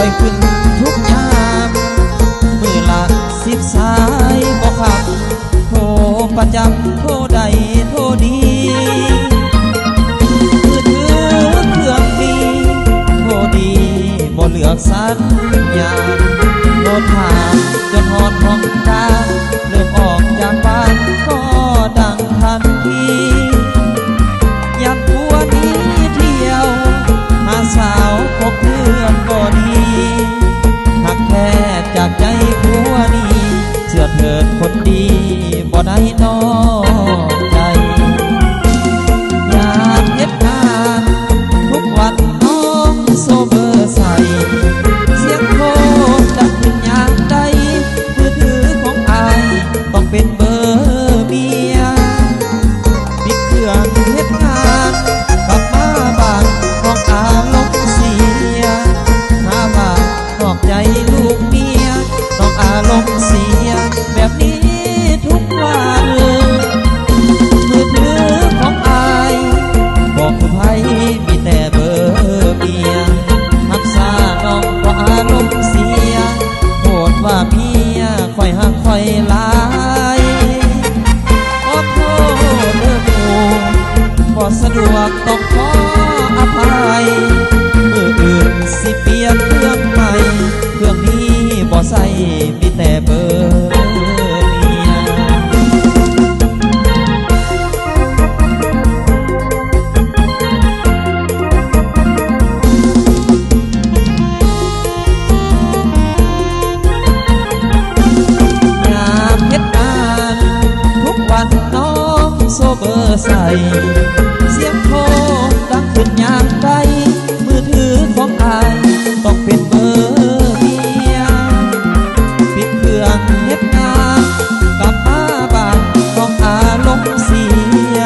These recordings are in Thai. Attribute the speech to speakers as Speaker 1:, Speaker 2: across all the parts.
Speaker 1: อยขึ้นทุกยามมือละ10 สายบอกคำโทรประจำโทรใดโทรดีมือถือเครื่องดีโทรดีบ่เลือกสัญญาณโทรถามจนหอดห้องตาเริ่มออกจากบ้านก็ดังทันทียับผัวนี้เที่ยวหาสาวพบเพื่อนก็ดีหักแท้จากใจผัวนี้เชื่อเถิดคนดีบ่ได้นอกใจอยากเฮ็ดงานทุกวันน้องโซเบอร์ใส่เสียงโทรดังขึ้นอย่างใดมือถือของอายต้องเป็นเบอร์เมียปิดเครื่องเฮ็ดงานกลับมาบ้านน้องอารมณ์เสียหาว่านอกใจลูกเมียน้องอารมณ์เสียแบบนี้ทุกวันมือถือของอายบอกคือไผมีแต่เบอร์เมียหักษาน้องก็อารมณ์เสียโหดว่าเมียคอยหักคอยหลายขอโทษเด้อหมู่บ่สะดวกต้องขออภัยมืออื่นสิเปลี่ยนเครื่องใหม่เครื่องนี้บ่ใส่มีแต่เบอร์เมียอยากเฮ็ดงานทุกวันน้องโซเบอร์ใส่เสียงโทรดังขึ้นอย่างใดมือถือของอายต้องเป็นเบอร์เมียปิดเครื่องเฮ็ดงานกลับมาบ้านต้องอารมณ์เสีย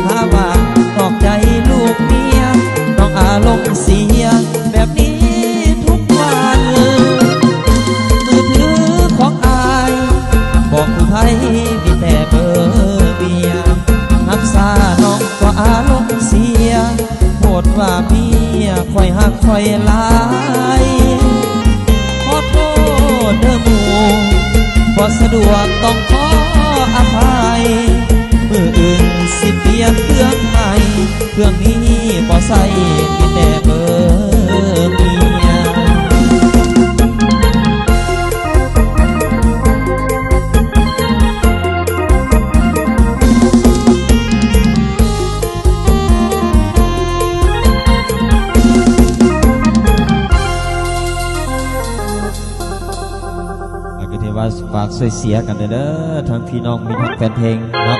Speaker 1: หาว่านอกใจลูกเมียต้องอารมณ์เสียแบบนี้ทุกวันมือถือของอายบอกคือไผมีแต่เบอร์เมียหักษาน้องก็อารมณ์เสียโหดว่าเมียคอยหักคอยหลายขอโทษเด้อหมู่บ่สะดวกต้องขออภัยมืออื่นสิเปลี่ยนเครื่องใหม่เครื่องนี้บ่ใส่มีแต่เบอร์เมียฝากช่วยเสียกันเด้อทั้งพี่น้องมีทั้งแฟนเพลงเนาะ